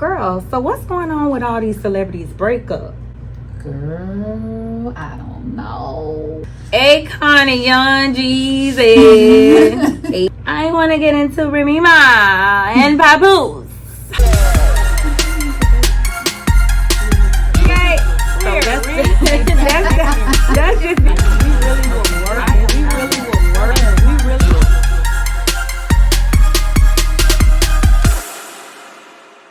Girl, so what's going on with all these celebrities breakup? Girl, I don't know. Akon and Young Jeezy. I want to get into Remy Ma and Papoose. Okay, so that's just we really will work. We really will work. We really will.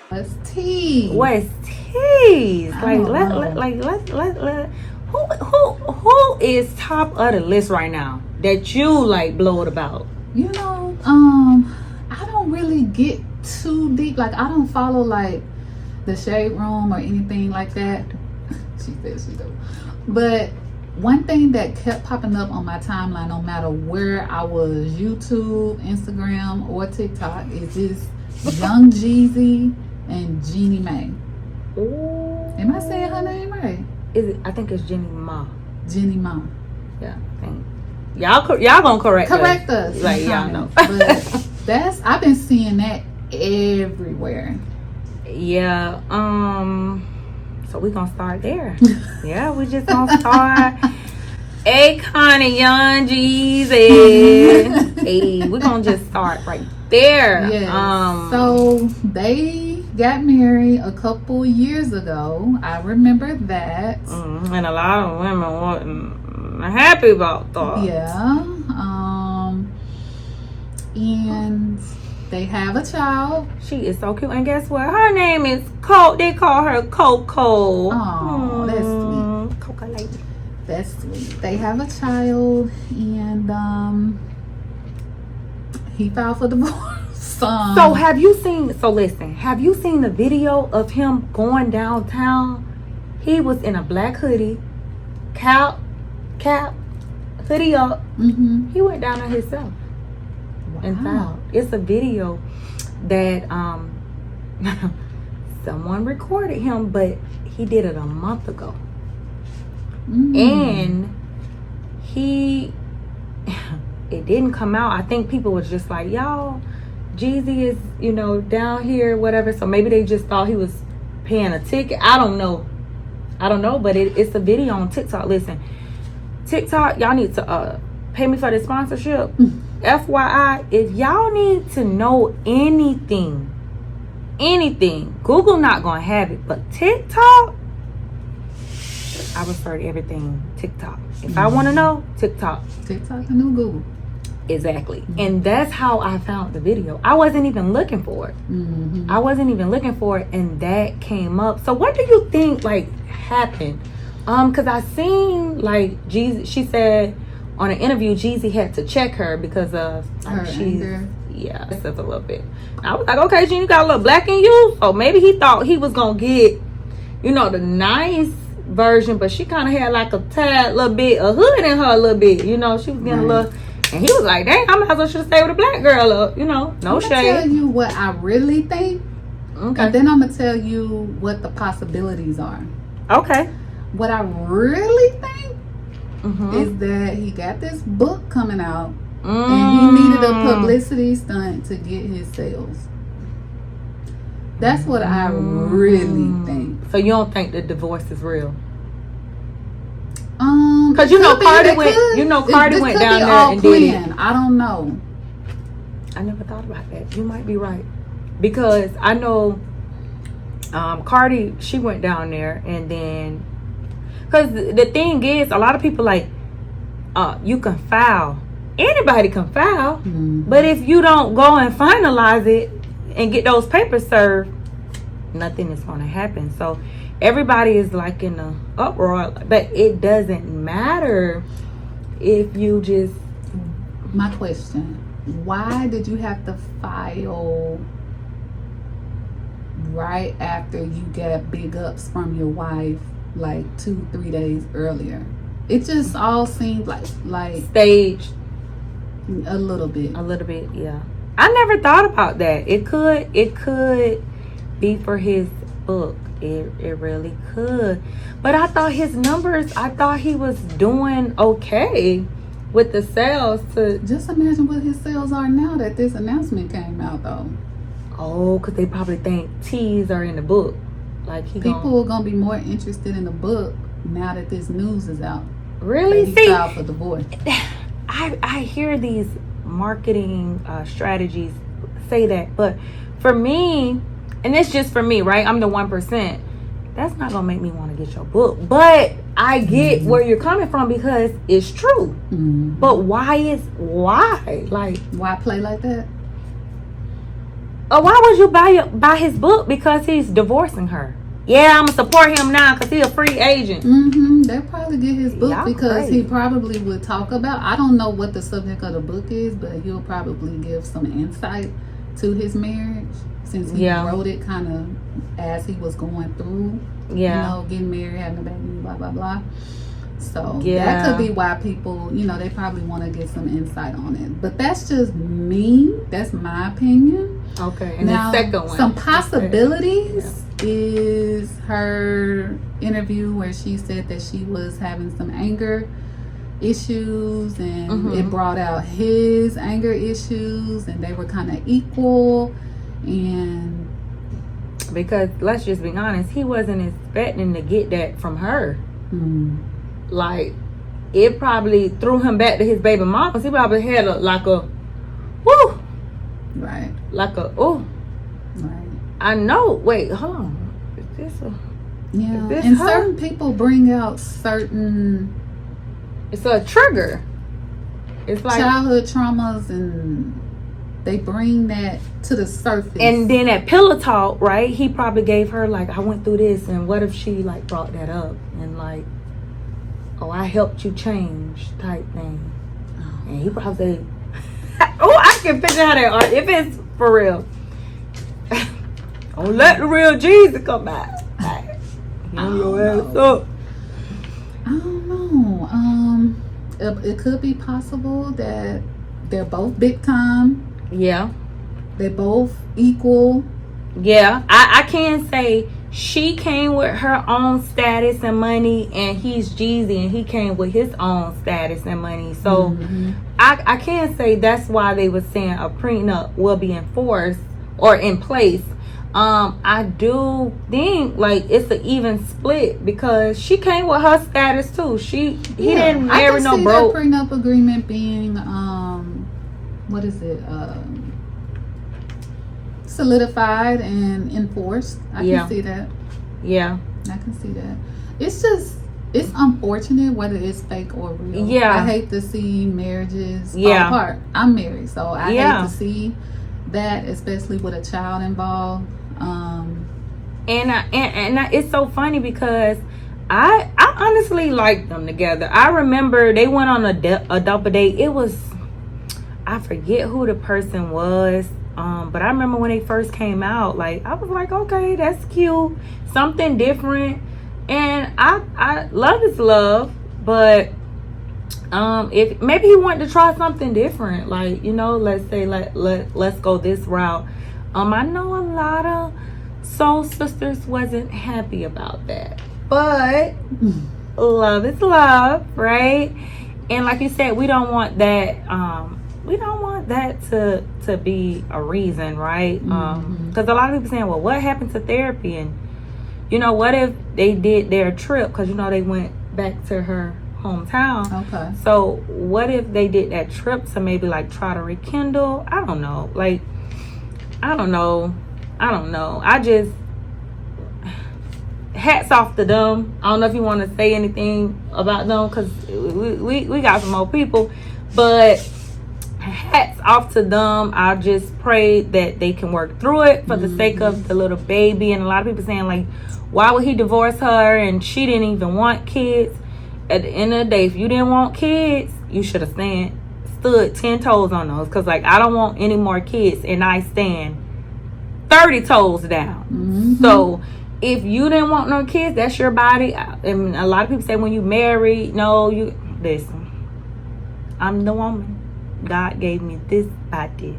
What's tea? What's teas? Who is top of the list right now that you like blowed about? You know, I don't really get too deep. Like, I don't follow like the Shade Room or anything like that. She said she do. But one thing that kept popping up on my timeline, no matter where I was, YouTube, Instagram, or TikTok, is this Young Jeezy and Jeannie Mae. Ooh. Am I saying her name right? I think it's Jeannie Ma. Jeannie Ma. Yeah, I think. Y'all gonna correct us. Like, y'all know. But I've been seeing that everywhere. Yeah. So we gonna start there. Yeah, we just gonna start. Akon and Young Jeezy. Hey, we gonna just start right there. Yes. So they got married a couple years ago. I remember that. And a lot of women wasn't happy about that. Yeah. And they have a child. She is so cute. And guess what? Her name is They call her CoCo. Oh, that's sweet. CoCo lady. That's sweet. They have a child, and he filed for divorce. So have you seen? So listen, have you seen the video of him going downtown? He was in a black hoodie, cap, hoodie up. Mm-hmm. He went down there himself and filed. It's a video that someone recorded him, but he did it a month ago. And it didn't come out. I think people was just like, y'all, Jeezy is, down here, whatever. So maybe they just thought he was paying a ticket. I don't know, but it's a video on TikTok. Listen, TikTok, y'all need to pay me for the sponsorship. FYI, if y'all need to know anything, Google not gonna have it, but TikTok, I refer to everything TikTok. If I want to know, TikTok. TikTok and new Google. Exactly. And that's how I found the video. I wasn't even looking for it. And that came up. So what do you think happened? Because I seen Jeezy, she said on an interview Jeezy had to check her because of her anger. Yeah, that's a little bit. I was like, okay, Jeezy, you got a little black in you. So maybe he thought he was gonna get, the nice version, but she kind of had like a tad little bit of hood in her a little bit. She was getting a little. And he was like, dang, I might as well should have stayed with a black girl. No shade. I'm going to tell you what I really think. Okay. And then I'm going to tell you what the possibilities are. Okay. What I really think is that he got this book coming out. And he needed a publicity stunt to get his sales. That's what I really think. So you don't think the divorce is real? Because Cardi went down there and did it. I don't know. I never thought about that. You might be right, because I know Cardi, she went down there, and then because the thing is, a lot of people you can file. Anybody can file, but if you don't go and finalize it and get those papers served, nothing is going to happen. So everybody is in a uproar, but it doesn't matter if you just. My question: why did you have to file right after you got big ups from your wife, 2-3 days earlier? It just all seemed like staged. A little bit, yeah. I never thought about that. It could be for his book. It really could. But I thought his numbers, I thought he was doing okay with the sales. To just imagine what his sales are now that this announcement came out, though. Oh, because they probably think T's are in the book. Like people are gonna be more interested in the book now that this news is out. Really? He filed for divorce. I hear these marketing strategies say that, but for me, and it's just for me, right? I'm the 1%. That's not gonna make me want to get your book, but I get where you're coming from because it's true. But why? Like, why play like that? Why would you buy his book because he's divorcing her? Yeah, I'm gonna support him now because he's a free agent. They'll probably get his book because he probably would talk about. I don't know what the subject of the book is, but he'll probably give some insight to his marriage since he wrote it kind of as he was going through. You know, getting married, having a baby, blah blah blah. So that could be why people, you know, they probably want to get some insight on it. But that's just me. That's my opinion. Okay. And now, the second one. Some possibilities is her interview where she said that she was having some anger issues and it brought out his anger issues and they were kind of equal. And because let's just be honest, he wasn't expecting to get that from her. Like, it probably threw him back to his baby mama. He probably had like a woo, right, like a oh, right. I know. Wait, hold on. Is this a and her? Certain people bring out certain. It's a trigger. It's like childhood traumas, and they bring that to the surface. And then at pillow talk, right? He probably gave her like, I went through this, and what if she like brought that up and like, oh, I helped you change type thing. And he probably say, oh, I can picture how that art if it's for real. Don't let the real Jesus come out. Your ass up. I don't know. It could be possible that they're both big time. Yeah. They're both equal. Yeah. I can say she came with her own status and money, and he's Jeezy and he came with his own status and money. So I can say that's why they were saying a prenup will be enforced or in place. I do think like it's an even split because she came with her status too. He didn't marry no broke. I can see that prenup agreement being what is it? Solidified and enforced. I can see that. Yeah. I can see that. It's just it's unfortunate whether it's fake or real. Yeah. I hate to see marriages fall apart. I'm married, so I hate to see that, especially with a child involved. And it's so funny because I honestly like them together. I remember they went on a double date. It was, I forget who the person was, but I remember when they first came out, like I was like, okay, that's cute, something different. And I love is love, but if maybe he wanted to try something different, like, you know, let's say let's go this route. I know a lot of soul sisters wasn't happy about that, but love is love, right? And like you said, we don't want that to be a reason, right? Because a lot of people saying, well, what happened to therapy? And you know, what if they did their trip, because you know they went back to her hometown. Okay. So what if they did that trip to maybe like try to rekindle? I don't know. Like, I don't know. I just, hats off to them. I don't know if you want to say anything about them because we got some more people, but hats off to them. I just pray that they can work through it for the sake of the little baby. And a lot of people saying like, why would he divorce her and she didn't even want kids? At the end of the day, if you didn't want kids, you should have stood 10 toes on those, because like I don't want any more kids and I stand 30 toes down. So if you didn't want no kids, that's your body. And a lot of people say when you marry, no, you listen, I'm the woman, God gave me this body.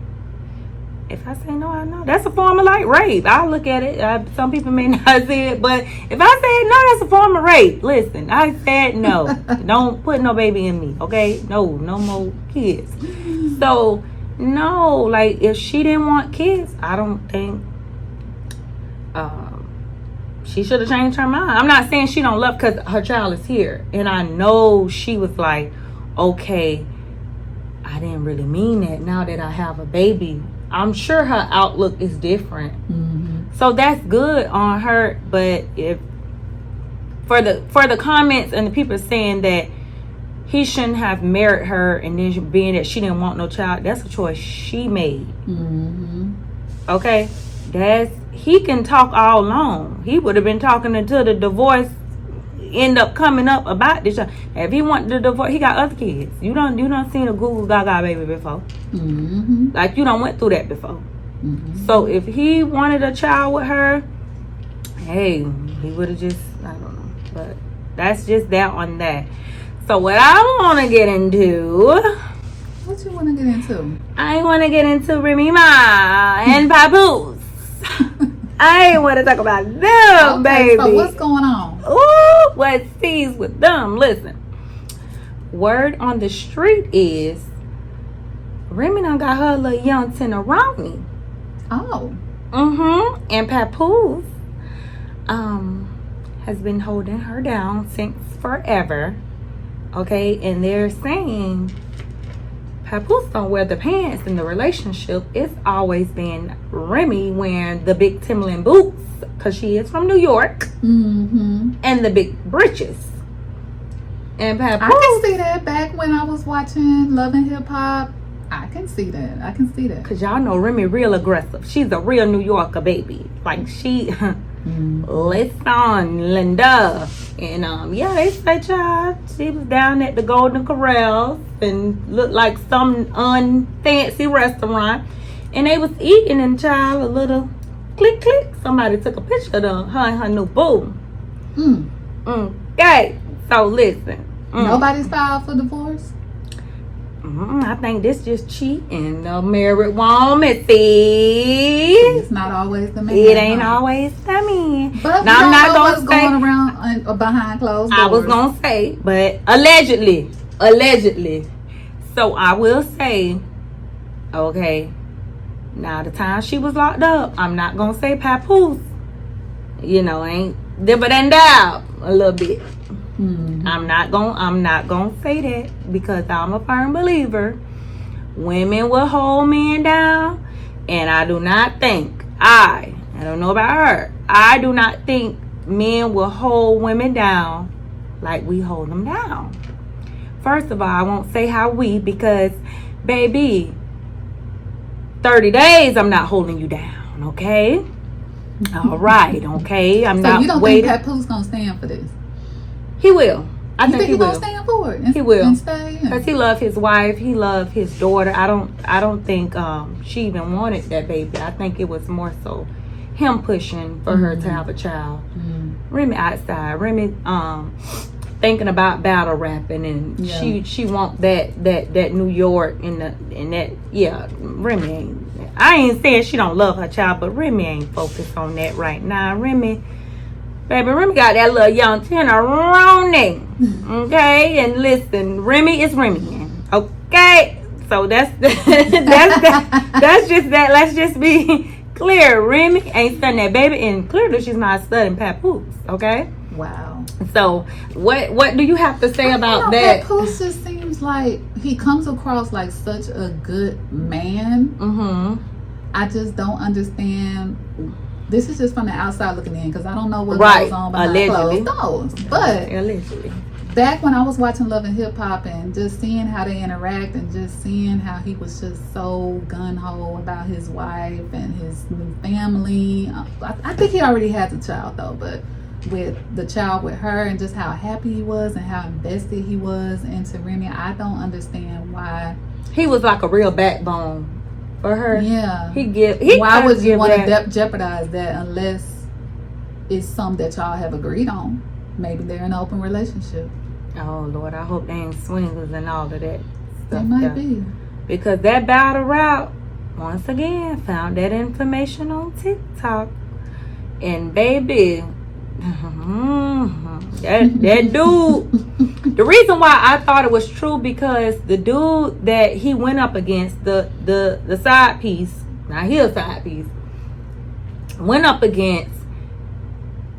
If I say no, I know that's a form of like rape. I look at it, some people may not see it, but if I say no, that's a form of rape. Listen, I said no. Don't put no baby in me, okay? No more kids. So no, like if she didn't want kids, I don't think she should have changed her mind. I'm not saying she don't love, because her child is here, and I know she was like, okay, I didn't really mean that. Now that I have a baby, I'm sure her outlook is different. So that's good on her. But if for the comments and the people saying that he shouldn't have married her, and then being that she didn't want no child, that's a choice she made. Okay, he can talk all along. He would have been talking until the divorce end up coming up about this. If he wanted the divorce, he got other kids. You don't seen a Google Gaga baby before. Like, you don't went through that before. So if he wanted a child with her, hey, he would have just, I don't know. But that's just that on that. So what I want to get into. What you want to get into? I want to get into Remy Ma and Papoose. I want to talk about them, baby. So what's going on? Ooh, what sees with them? Listen, word on the street is Remy done got her little young Tenderoni. Oh. And Papoose has been holding her down since forever. Okay, and they're saying Papoose don't wear the pants in the relationship. It's always been Remy wearing the big Timberland boots, because she is from New York, and the big breeches. And Papoose, I can see that. Back when I was watching Love and Hip Hop, I can see that. Because y'all know Remy real aggressive. She's a real New Yorker baby. Like, she listen, Linda. And yeah, they say, child, she was down at the Golden Corral and looked like some unfancy restaurant, and they was eating, and child, a little click click, somebody took a picture of her and her new boo. Okay, so listen, nobody's filed for divorce. I think this just cheating. The married woman, see, it's not always the man. It ain't always the man. But now, I'm not gonna say going around behind closed doors. I was gonna say, but allegedly. So I will say, okay, now the time she was locked up, I'm not gonna say Papoose, ain't dimmer than down a little bit. I'm not gonna say that, because I'm a firm believer women will hold men down, and I do not think I don't know about her, I do not think men will hold women down like we hold them down. First of all, I won't say how we, because baby, 30 days I'm not holding you down, okay? All right, okay? I'm not you don't waiting. think Papoose gonna stand for this? He will. I think he will. Gonna stand for it. He will, and stay. because he loved his wife. He loved his daughter. I don't think she even wanted that baby. I think it was more so him pushing for her to have a child. Remy outside. Remy thinking about battle rapping, and she want that New York and that Remy ain't. I ain't saying she don't love her child, but Remy ain't focused on that right now. Remy got that little young Tenderoni. Okay, and listen, Remy is Remy. Okay, so that's just that. Let's just be clear. Remy ain't studying that baby, and clearly she's not studying Papoose. Okay. Wow. So what do you have to say about that? Papoose just seems like he comes across like such a good man. I just don't understand. This is just from the outside looking in, because I don't know what goes on behind closed doors. But allegedly, back when I was watching Love and Hip Hop and just seeing how they interact, and just seeing how he was just so gun-ho about his wife and his new family. I think he already had the child though, but with the child with her, and just how happy he was and how invested he was into Remy, I don't understand why. He was like a real backbone for her. Yeah. Why would you want to jeopardize that unless it's something that y'all have agreed on? Maybe they're in an open relationship. Oh Lord, I hope they ain't swingers and all of that stuff. They might be. Because that battle rap, once again, found that information on TikTok. And baby, That dude. The reason why I thought it was true because the dude that he went up against, the side piece, now he a side piece, went up against.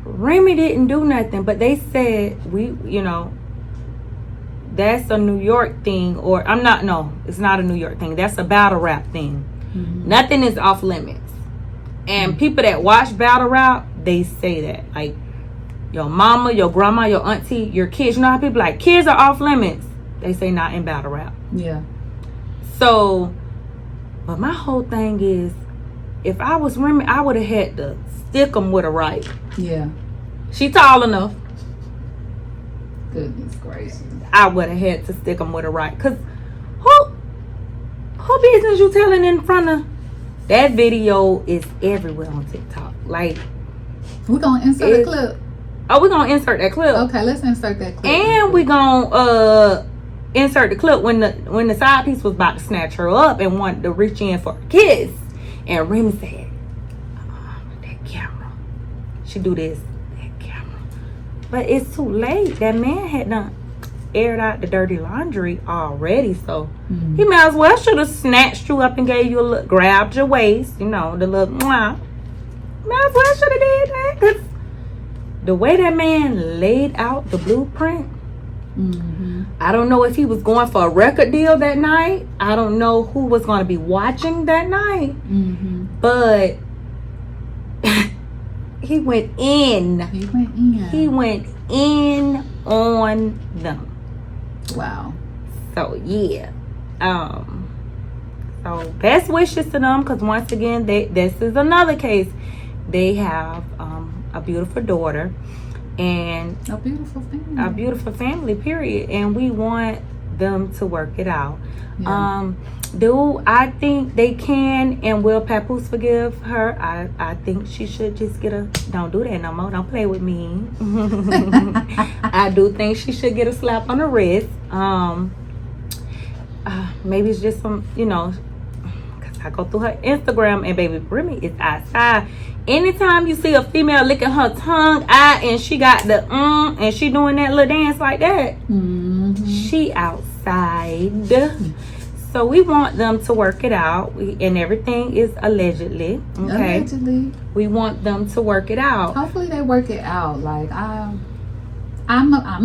Remy didn't do nothing, but they said that's a New York thing, or it's not a New York thing. That's a battle rap thing. Mm-hmm. Nothing is off limits. And people that watch battle rap, they say that. Like, your mama, your grandma, your auntie, your kids. You know how people like, kids are off limits. They say not in battle rap. Yeah. So, but my whole thing is, if I was Remy, I would have had to stick them with a right. Yeah. She tall enough. Goodness gracious. I would have had to stick them with a right. Because who business you telling in front of? That video is everywhere on TikTok. Like, we're going to insert a clip. Oh, we're going to insert that clip. Okay, let's insert that clip. And we're going to insert the clip when the side piece was about to snatch her up and wanted to reach in for a kiss. And Remy said, that camera. She do this. That camera. But it's too late. That man had done aired out the dirty laundry already. So he might as well should have snatched you up and gave you a look, grabbed your waist, the little mwah. Might as well should have did that. Because the way that man laid out the blueprint, I don't know if he was going for a record deal that night. I don't know who was going to be watching that night. But he went in. He went in on them. Wow. So, yeah. So, best wishes to them, because once again, this is another case. They have a beautiful daughter and a beautiful family, period. And we want them to work it out. Yeah. Do I think they can and will Papoose forgive her? I think she should just don't do that no more. Don't play with me. I do think she should get a slap on the wrist. Maybe it's just some, because I go through her Instagram and baby Remy is outside. Anytime you see a female licking her tongue out and she got the and she doing that little dance like that, she outside. So we want them to work it out, and everything is allegedly. Okay. Allegedly. We want them to work it out. Hopefully they work it out. Like I'm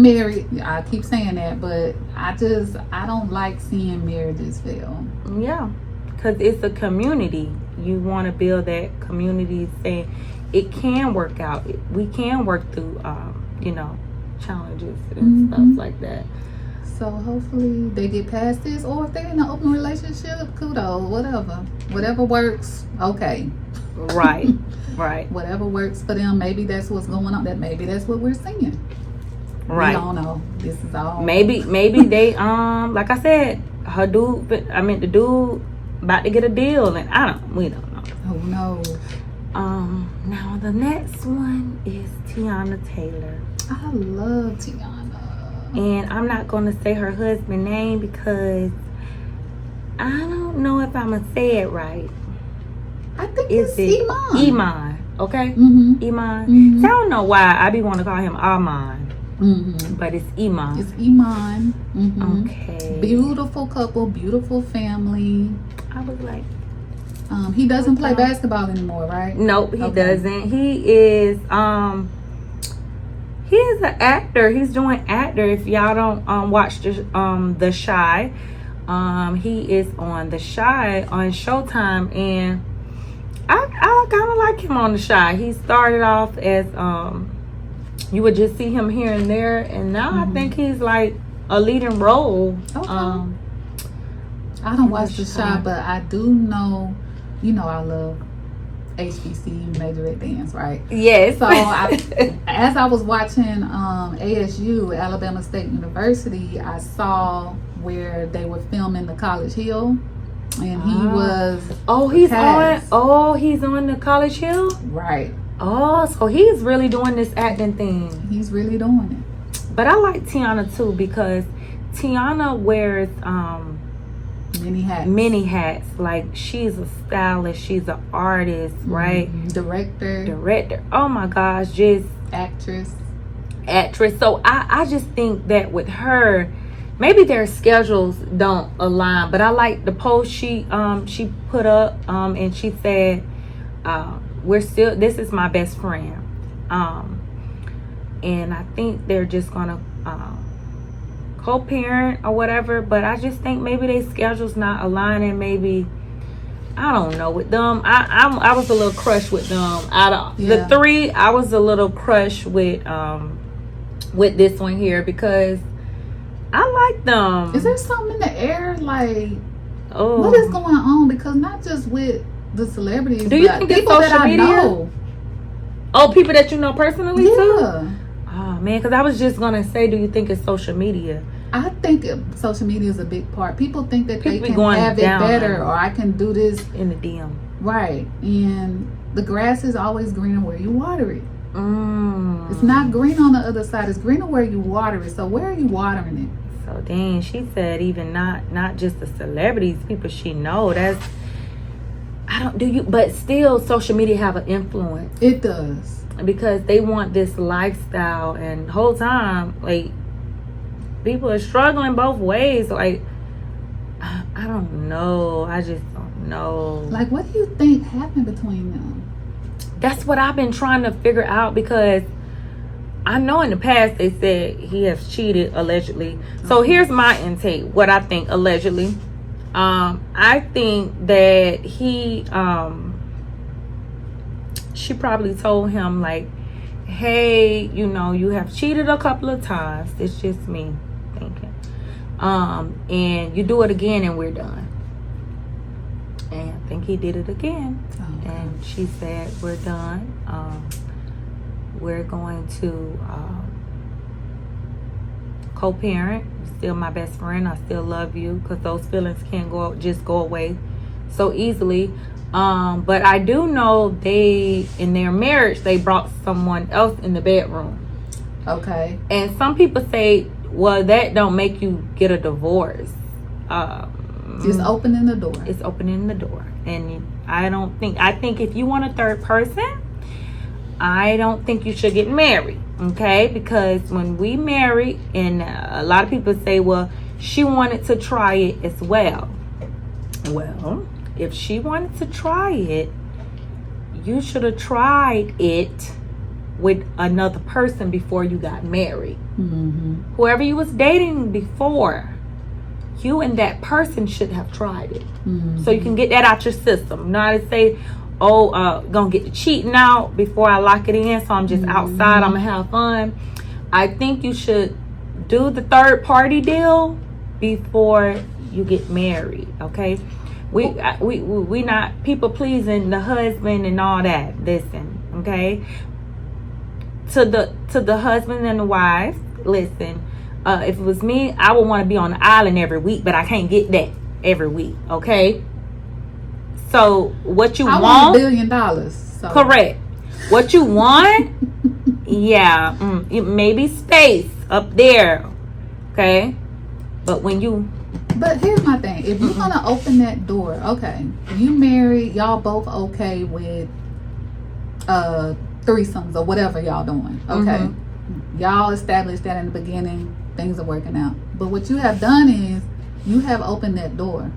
married. I keep saying that, but I don't like seeing marriages fail. Yeah, because it's a community. You want to build that community, saying it can work out. We can work through, challenges and stuff like that. So hopefully they get past this, or if they're in an open relationship, kudos, whatever works. Okay. Right. Right. Whatever works for them. Maybe that's what's going on. Maybe that's what we're seeing. Right. We don't know. This is all. Maybe they like I said, the dude about to get a deal, and we don't know. Who knows? Now the next one is Tiana Taylor. I love Tiana. And I'm not going to say her husband's name because I don't know if I'm going to say it right. I think it's Iman. Iman, okay? Iman. So I don't know why I be wanting to call him Arman. But it's Iman. It's Iman. Okay. Beautiful couple, beautiful family. I was like... he doesn't play basketball anymore, right? Nope, he doesn't. He is... He is an actor. He's doing actor. If y'all don't watch The Chi, he is on The Chi on Showtime, and I kind of like him on The Chi. He started off as you would just see him here and there, and now I think he's like a leading role. Okay. I don't watch The Chi, but I do know. I love HBC, Major League Dance, right? Yes. So as I was watching ASU, Alabama State University, I saw where they were filming the College Hill, and he was he's on the College Hill, right? Oh, so he's really doing this acting thing. He's really doing it. But I like Tiana too, because Tiana wears many hats. Like, she's a stylist, she's an artist, right? Director. Oh my gosh, just actress. So I just think that with her, maybe their schedules don't align. But I like the post she put up, and she said, this is my best friend, and I think they're just gonna co-parent or whatever. But I just think maybe their schedules not aligning. Maybe, I don't know, with them. I was a little crushed with them. Out of the three, I was a little crushed with this one here, because I like them. Is there something in the air? Like, what is going on? Because not just with the celebrities, do you think it's social media? Know. Oh, people that you know personally too? Yeah. Oh man, because I was just gonna say, do you think it's social media? I think social media is a big part. People think that People they can have it better, or I can do this in the DM. Right. And the grass is always greener where you water it. It's not green on the other side. It's greener where you water it. So where are you watering it? So dang, she said even not just the celebrities, people she know. That's, I don't, do you, but still social media have an influence. It does. Because they want this lifestyle, and the whole time, like, people are struggling both ways. Like, I don't know. I just don't know. Like, what do you think happened between them? That's what I've been trying to figure out, because I know in the past they said he has cheated, allegedly. So here's my intake, what I think allegedly. I think that she probably told him, like, hey, you have cheated a couple of times. It's just me thinking. And you do it again and we're done. And I think he did it again. Oh, and she said, we're done. We're going to co-parent. You're still my best friend. I still love you, because those feelings can't go away so easily. But I do know in their marriage, they brought someone else in the bedroom. Okay. And some people say, well, that don't make you get a divorce. Just opening the door. It's opening the door. And I think if you want a third person, I don't think you should get married. Okay? Because when we marry, and a lot of people say, well, she wanted to try it as well. Well, if she wanted to try it, you should have tried it with another person before you got married. Mm-hmm. Whoever you was dating before, you and that person should have tried it. Mm-hmm. So you can get that out your system. Not to say, gonna get the cheating out before I lock it in, so I'm just outside, I'm gonna have fun. I think you should do the third party deal before you get married. Okay? We not people pleasing the husband and all that. Listen, okay? To the husband and the wife, listen. If it was me, I would want to be on the island every week, but I can't get that every week. Okay? So what you want? $1 billion. So. Correct. What you want? Yeah, maybe space up there. Okay, but when you. But here's my thing. If you're gonna open that door, okay, you married, y'all both okay with threesomes or whatever y'all doing. Okay, y'all established that in the beginning. Things are working out. But what you have done is you have opened that door.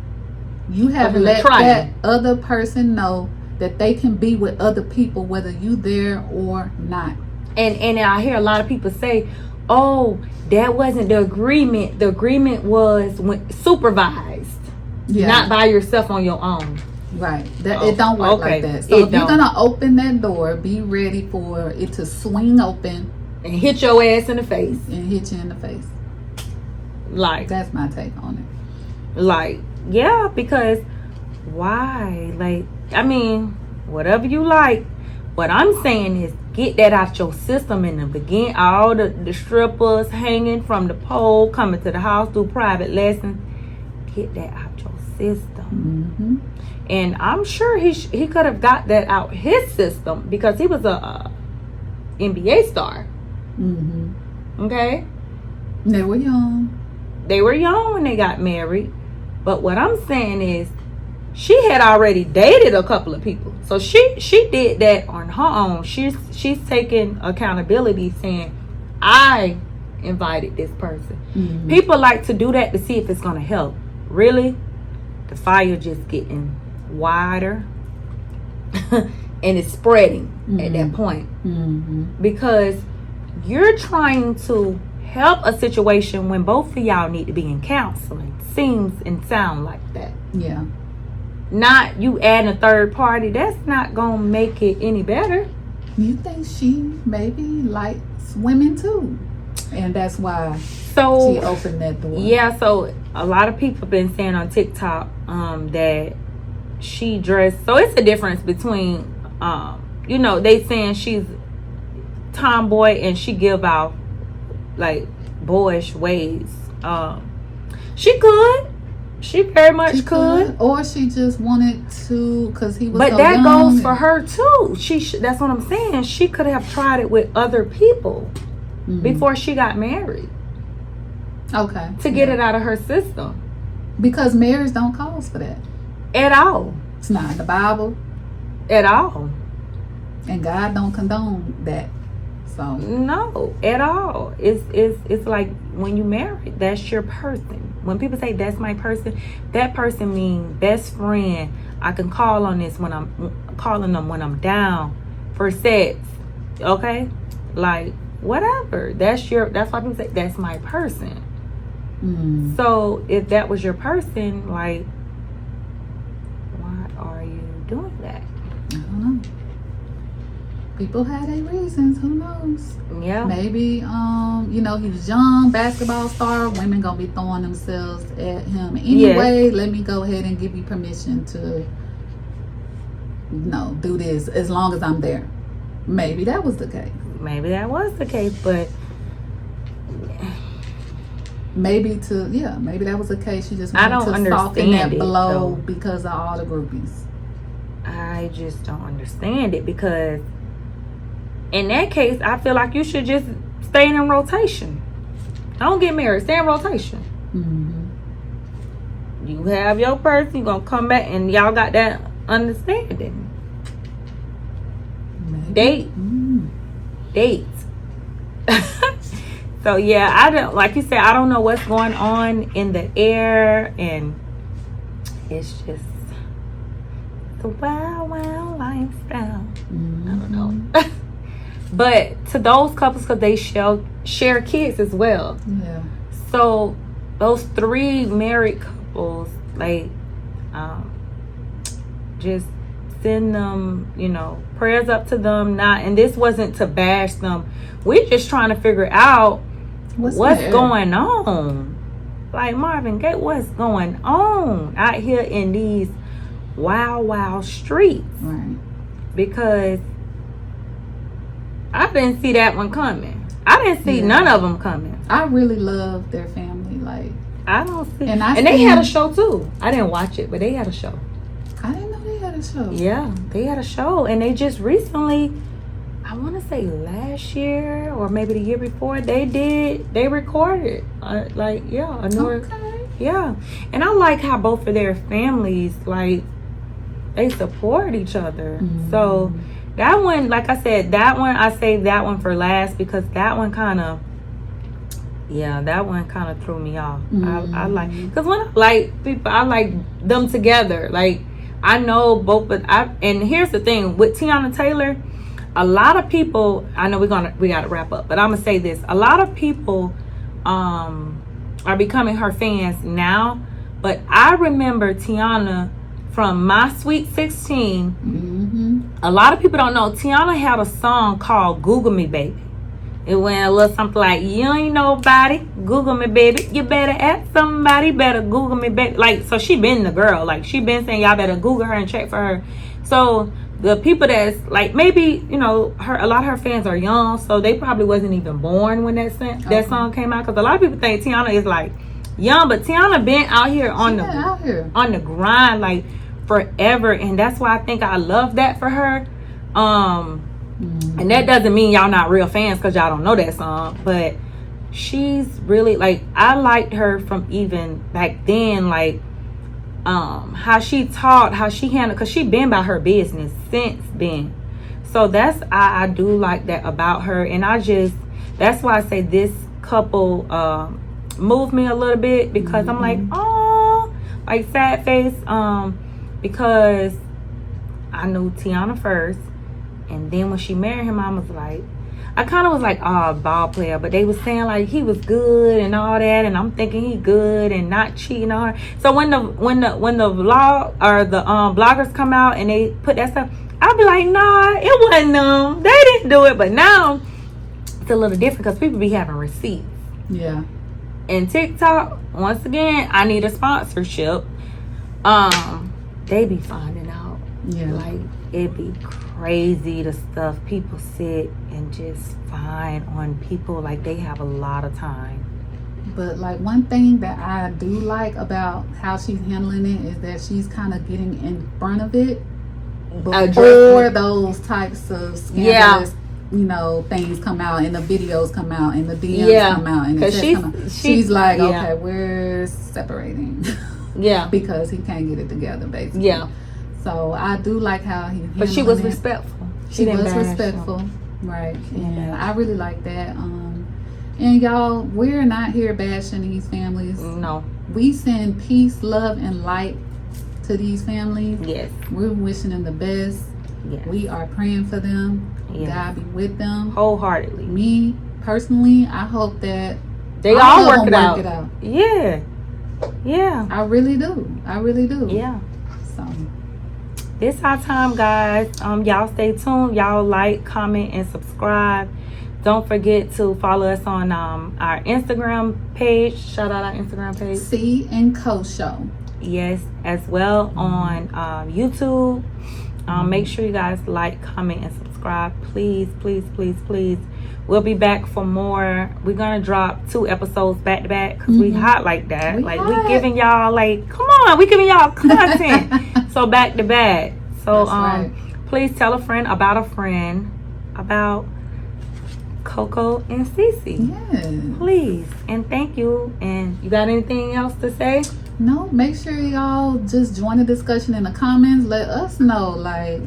You have let that other person know that they can be with other people, whether you there or not. And I hear a lot of people say, oh, that wasn't the agreement. The agreement was supervised, not by yourself on your own. Right. It don't work like that. So if you're going to open that door, be ready for it to swing open. And hit your ass in the face. And hit you in the face. Like. That's my take on it. Like, yeah, because why? Like, I mean, whatever you like. What I'm saying is get that out your system in the beginning. All the strippers hanging from the pole, coming to the house, do private lessons. Get that out your system. And I'm sure he could have got that out his system because he was a NBA star. Okay? They were young. They were young when they got married. But what I'm saying is she had already dated a couple of people. So she did that on her own. She's taking accountability, saying, I invited this person. Mm-hmm. People like to do that to see if it's going to help. Really, the fire just getting wider and it's spreading at that point. Because you're trying to help a situation when both of y'all need to be in counseling. Seems and sound like that. Yeah. Not you adding a third party. That's not gonna make it any better. You think she maybe likes women too, and that's why she opened that door? Yeah. So a lot of people have been saying on TikTok that she dressed. So it's a difference between they saying she's tomboy and she give out like boyish ways. She very much could. Or she just wanted to, because he was but so that young. goes for her too. That's what I'm saying. She could have tried it with other people before she got married. Okay. To get it out of her system. Because marriage don't cause for that. At all. It's not in the Bible. At all. And God don't condone that. So no, at all. It's like when you marry, that's your person. When people say that's my person, that person means best friend. I can call on this when I'm calling them when I'm down for sex. Okay? Like whatever. That's why people say that's my person. So if that was your person, like why are you doing that? I don't know. People had their reasons. Who knows? Yeah. Maybe, he's young, basketball star. Women gonna be throwing themselves at him anyway. Yes. Let me go ahead and give you permission to, do this as long as I'm there. Maybe that was the case. Maybe that was the case, but maybe that was the case. She just wanted to soften that blow because of all the groupies. I just don't understand it, because in that case, I feel like you should just stay in rotation. Don't get married. Stay in rotation. You have your person. You're going to come back and y'all got that understanding. Maybe. Date. So, yeah, I don't, like you said, I don't know what's going on in the air. And it's just the wild, wild lifestyle. I don't know. But to those couples, because they share kids as well. Yeah. So those 3 married couples, like, just send them, prayers up to them. And this wasn't to bash them. We're just trying to figure out what's going on. Like Marvin Gaye, what's going on out here in these wild, wild streets? Right. Because I didn't see that one coming. I didn't see none of them coming. I really love their family. Like, I don't see. And they had a show too. I didn't watch it, but they had a show. I didn't know they had a show. Yeah, they had a show, and they just recently, I want to say last year or maybe the year before, they recorded. Yeah, and I like how both of their families, like, they support each other. So that one, like I said, I saved that one for last, because that one kind of threw me off. I like, because when I like people, I like them together. Like, I know both, but and here's the thing with Tiana Taylor, a lot of people, I know we got to wrap up, but I'm gonna say this: a lot of people are becoming her fans now, but I remember Tiana from My Sweet 16. A lot of people don't know Tiana had a song called Google Me Baby. It went a little something like, you ain't nobody, Google me baby, you better ask somebody, better Google me baby. Like, so she been the girl, like she been saying y'all better Google her and check for her. So the people that's like, maybe, a lot of her fans are young, so they probably wasn't even born when that song came out, because a lot of people think Tiana is like young, but Tiana been out here on the grind like forever, and that's why I think I love that for her. And that doesn't mean y'all not real fans because y'all don't know that song, but she's really, like, I liked her from even back then, like how she talked, how she handled, because she been about her business since then. So I do like that about her. And that's why I say this couple moved me a little bit, because I'm like, oh, like sad face, because I knew Tiana first, and then when she married him, I kind of was like, oh, ball player, but they was saying like he was good and all that, and I'm thinking he good and not cheating on her. So when the vlog or the bloggers come out and they put that stuff, I'll be like, nah, it wasn't them. They didn't do it. But now it's a little different because people be having receipts. Yeah. And TikTok, once again, I need a sponsorship. They be finding out. Yeah. Like, it be crazy the stuff people sit and just find on people. Like, they have a lot of time. But like one thing that I do like about how she's handling it is that she's kind of getting in front of it before those types of scandalous, things come out and the videos come out and the DMs come out and she's like, okay, we're separating. Yeah. Because he can't get it together, basically. Yeah. So I do like how he handled it. But she was respectful. She was respectful. Right. And I really like that. And y'all, we're not here bashing these families. No. We send peace, love, and light to these families. Yes. We're wishing them the best. Yes. We are praying for them. Yes. God be with them. Wholeheartedly. Me, personally, I hope that they all work it out. Yeah. Yeah. I really do. Yeah. So it's our time, guys. Y'all stay tuned. Y'all like, comment, and subscribe. Don't forget to follow us on our Instagram page. Shout out our Instagram page. CiCi'S Show. Yes, as well on YouTube. Make sure you guys like, comment, and subscribe. Please, please, please, please. We'll be back for more. We're gonna drop 2 episodes back to back because we hot like that. We giving y'all come on, we giving y'all content. So back to back. So please tell a friend about CoCo and CiCi. Yes. Please. And thank you. And you got anything else to say? No, make sure y'all just join the discussion in the comments. Let us know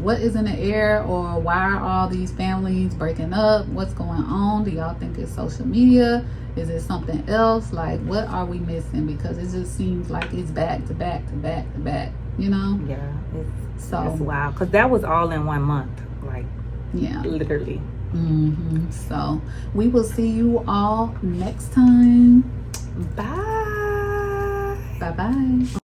what is in the air, or why are all these families breaking up? What's going on? Do y'all think it's social media? Is it something else? What are we missing? Because it just seems like it's back to back to back to back, Yeah, it's wild. Because that was all in 1 month. Literally. So we will see you all next time. Bye. Bye-bye.